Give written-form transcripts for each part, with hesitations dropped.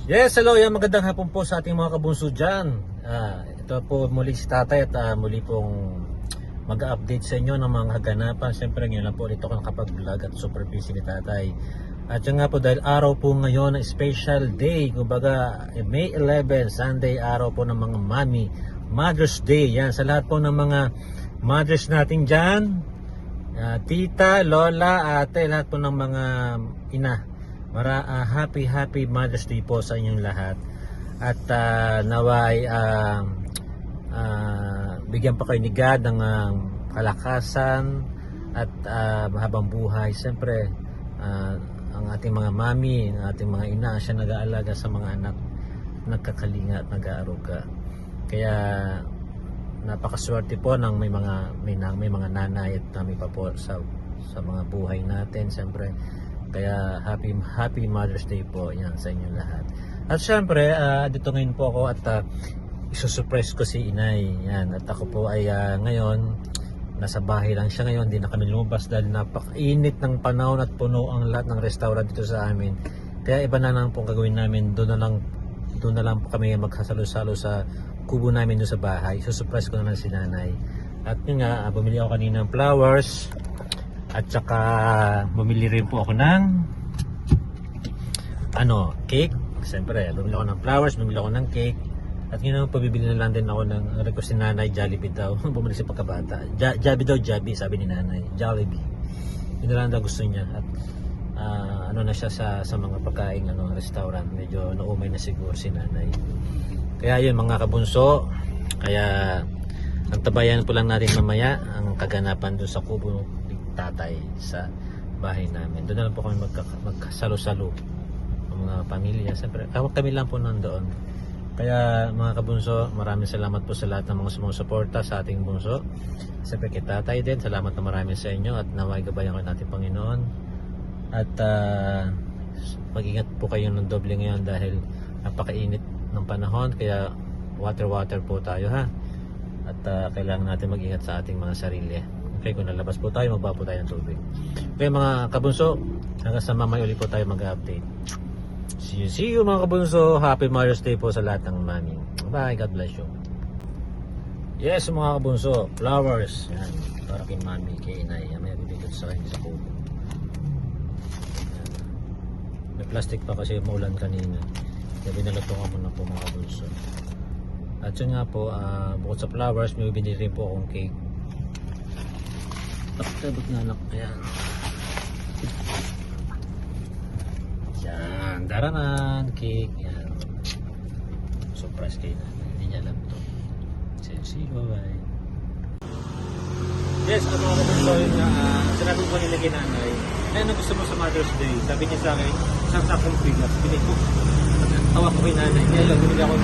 Yes, hello, yan magandang hapon po sa ating mga kabunso dyan. Ito po muli si Tatay at muli pong mag-update sa inyo ng mga kaganapan. Siyempre ngayon lang po ulit ako nakapag-vlog at super busy ni Tatay. At yun nga po dahil araw po ngayon, special day, kumbaga May 11, Sunday, araw po ng mga mami, Mother's Day. Yan, sa lahat po ng mga mothers natin dyan, tita, lola, ate, lahat po ng mga ina. Happy Mother's Day po sa inyong lahat. At naway bigyan pa kayo ni God ng kalakasan at mahabang buhay. Siyempre ang ating mga mami, ang ating mga ina, siya nag-aalaga sa mga anak, nagkakalinga at nag-aaruga. Kaya napakaswerte po ng may mga nanay at mami pa po sa mga buhay natin. Siyempre kaya happy Mother's Day po yan sa inyo lahat. At syempre dito ngayon po ako at isusurprise ko si Inay yan. At ako po ay ngayon nasa bahay lang siya ngayon, hindi na kami lumabas dahil napakainit ng panahon at puno ang lahat ng restaurant dito sa amin. Kaya iba na lang po gagawin namin, doon na lang po kami maghasalo-salo sa kubo namin doon sa bahay. Isusurprise ko na lang si Nanay. At yun nga, bumili ako kanina ng flowers. At saka bumili rin po ako ng cake. Siyempre, bumili ako ng flowers, bumili ako ng cake. At yun pabibili na lang din ako ng request ni Nanay, Jollibee daw. Bumili sa pagkabata. Jollibee, sabi ni Nanay. Jollibee. Yun na lang daw gusto niya. At na siya sa mga pagkain restaurant. Medyo naumay na siguro si Nanay. Kaya yun mga kabunso. Kaya ang tabayan po lang natin mamaya ang kaganapan doon sa kubo ni Tatay sa bahay namin. Doon na lang po kami magkasalo-salo ng mga pamilya. Siyempre kami lang po nandoon. Kaya mga kabunso, maraming salamat po sa lahat ng mga sumusuporta sa ating bunso. Siyempre kay Tatay din, salamat na marami sa inyo at naway gabayan ko natin Panginoon. At mag-ingat po kayo ng doble ngayon dahil napakainit ng panahon. Kaya water po tayo ha. At kailangan natin mag-ingat sa ating mga sarili. Okay, kung nalabas po tayo, magbapo tayo ng tubig. Okay mga kabunso, hanggang sa mamay ulit po tayo mag-update. See you mga kabunso. Happy Mother's Day po sa lahat ng mami. Bye, God bless you. Yes mga kabunso, flowers. Yan, para kay mami, kay inay. May bibigyan sa kanya sa kubo. May plastic pa kasi maulan kanina. Kaya binalatungan ko na po mga kabunso. At yun nga po, bukod sa flowers, may binili rin po akong cake. Bakit na anak? Ayan. Yan, daranan, cake. Yan. Surprise kayo na. Hindi niya alam ito. See you, bye. Yes, mga kabunso, yun nga, sinabi ko nila kay Nanay, ano gusto mo sa Mother's Day? Sabi niya sa akin, isang sakong bigas. Binili ko. Tawa ko kay Nanay. Kaya lang, binili ako.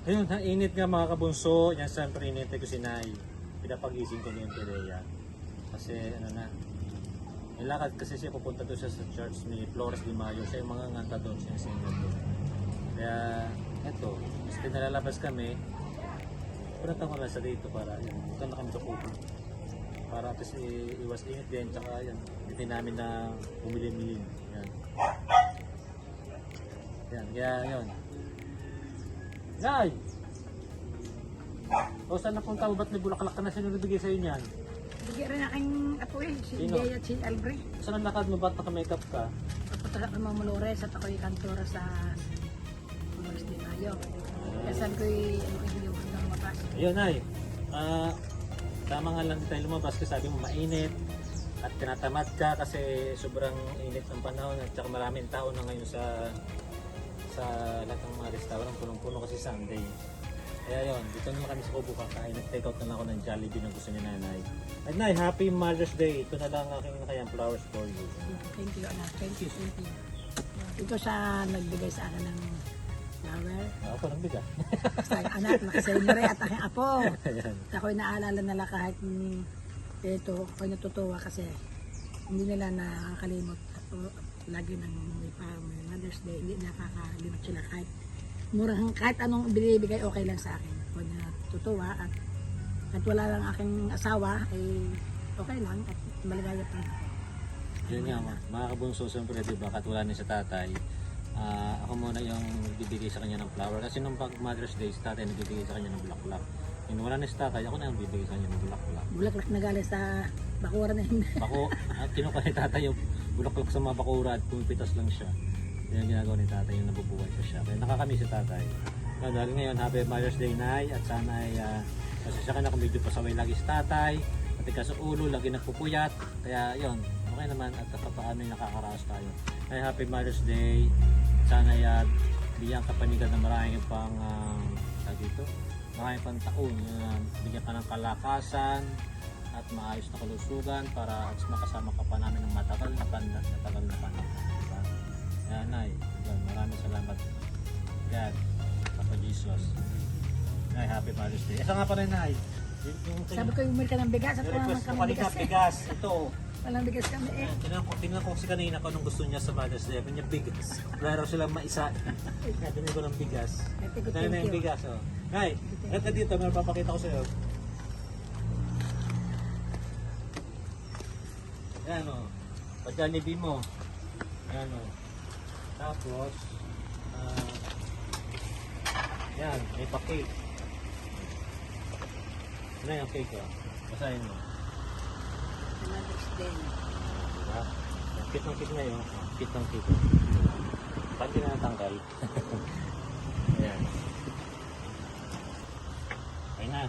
Ayun, ang init nga mga kabunso. Yan siyempre init ko si Nay. Pinapagising ko niyan kay Rhea. Kasi ano na, nilakad kasi siya pupunta doon siya sa church ni Flores de Mayo. Siya yung mga nganta doon, siya yung singer doon. Kaya eto, basta nalalabas kami, punta ko lang sa dito para yun, punta na kami sa kubo. Para at least iwas init din, tsaka yan, hindi namin na bumili-mili. Yan. Yan, kaya yun. Nay! O saan napunta mo? Ba't may bulaklak ka na? Sino nabigay sa'yo niyan? Bigyan rin aking apo eh, si Sino? Jay at si Albrecht. Saan ang lakad mo? Ba't naka-makeup ka? Papunta sa mga Malores at ako'y kantora sa Malores de Mayo. Kaya saan ko'y ano kayo yung hanggang mabas. Ayun, Nay. Tama nga lang tayo lumabas kasi sabi mo mainit at tinatamad ka kasi sobrang init ng panahon at saka maraming tao na ngayon sa lahat ng mga restaurant, punong-puno kasi Sunday. Kaya yun, dito naman kami sa Kubo kakain. Nag-take out na lang ako ng Jollibee na gusto ni Nanay. At Nay, Happy Mother's Day. Ito na lang aking nakayang flowers for you. Thank you anak, thank you. Ito siya nagbigay sa akin ng flower. Ako nang biga. Sa anak, nakaselebrate at aking apo. Ayan. At ako'y naalala nila kahit ito, ako'y natutuwa kasi hindi nila nakakalimot. At lagi nang may Mother's Day, hindi nakakalimot sila kahit anong binibigay okay lang sa akin. Ako na tutuwa at wala lang aking asawa ay okay lang at maligaya pa. Yun nga mga kabunso, siyempre diba, katulad ni sa tatay, ako muna yung nagbibigay sa kanya ng flower. Kasi nung pag Mother's Day, si tatay nagbibigay sa kanya ng bulaklak. Yung wala na si tatay, ako na yung bibigay sa kanya ng bulaklak. Bulaklak na galing sa bakura na hindi. Bako, at kinuha ni tatay yung bulaklak sa mga bakura at pumipitas lang siya. Yan ang ginagawa ni tatay, yung nabubuhay pa siya. Kaya nakakamiss si tatay. Kaya dahil ngayon, Happy Mother's Day, Nay. At sana ay pasasya ka na kung medyo pasaway lagi si tatay. Pati ka sa ulo, lagi nagpupuyat. Kaya yun, okay naman at paano yung nakakaraos tayo. Ay Happy Mother's Day. Sana ay bigyan ka panigan na maraming pang dito, maraming pang taon. Bigyan ka ng kalakasan at maayos na kalusugan para at makasama ka pa namin ng matagal na panahon. Diba? Kaya Nay, maraming salamat. God, Papa Jesus. Nay, Happy Mother's Day. Isa nga pa rin, Nay. Sabi ko, umil ka ng bigas at Yung wala request naman mo kami kanina, bigas eh. bigas. Ito. Walang bigas kami eh. Tingnan ko si kanina kung anong gusto niya sa Mother's Day. Kanya bigas. Wala raw silang maisa. Kaya tingnan ko ng bigas. Thank you, Kaya na yung bigas. Oh. Nay, ito dito. Meron papakita ko sa'yo. Yan o. Pa-Jollibee mo. Yan o. Tapos, yan. May pa-cake. Ano yung cake o? Basahin mo. Mother's Day. Diba? Kit ng kit na yun. Kit ng kit. Paano din na natanggal? Ayan. Okay na.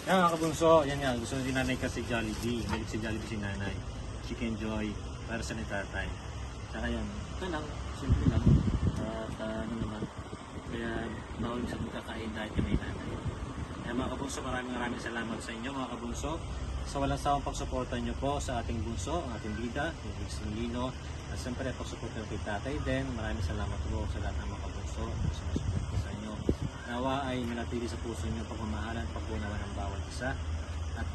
Yan mga kabunso. Yan nga. Gusto na din nanay kasi Jollibee. Balik si Jollibee si nanay. Chicken Joy. Para sa ni tatay. Saka yan. Ito lang. Simple lang. At ano naman. Kaya bawal sa magkakain dahil kami nanay. Kaya mga kabunso, maraming salamat sa inyo mga kabunso. Sa walang sawang pagsuporta nyo po sa ating bunso, ang ating bida, yung Riggs Molino. At siyempre pagsuporta kay tatay din. Maraming salamat po sa lahat ng mga kabunso na sumusuporta sa inyo. Nawa ay manatili sa puso nyo pagmamahalan, pagbunawan ng bawat isa. At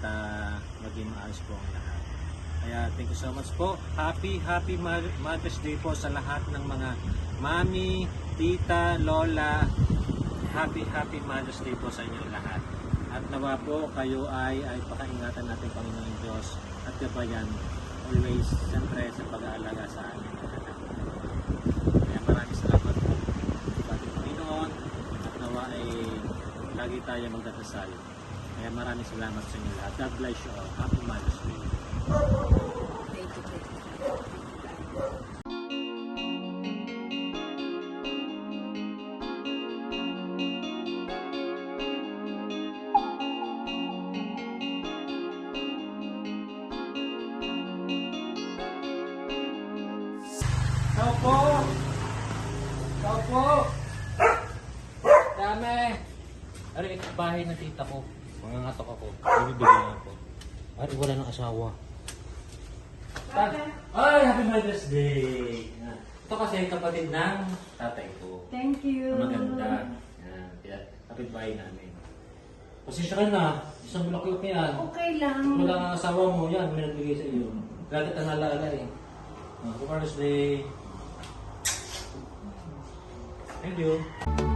maging maayos po ang lahat. Kaya thank you so much po. Happy Mother's Day po sa lahat ng mga mami, tita, lola. Happy Mother's Day po sa inyo lahat. At nawa po kayo ay pakaingatan natin Panginoon Diyos at gabayan always siyempre sa pag-aalaga sa amin. Kaya maraming salamat po sa ating Panginoon at nawa ay lagi tayo magdadasal. Kaya maraming salamat sa inyo lahat. God bless you all. Happy Mother's Day. Thank you. Tao po! Tao po! Dami! Ari, ito bahay ng tita ko. Mangangatok ako. Bibigyan ako. Ari, wala ng asawa. Ay, Happy Mother's Day! Yan. Ito kasi kapatid ng tatay ko. Thank you. Ang maganda. Yan. Kaya kapit bahay namin. Pasensya ka na. Isang bulaklak yan. Okay lang. Wala ang asawa mo. Yan, may nagbigay sa iyo. Lagi ang alaala eh. Happy Mother's Day. Thank you.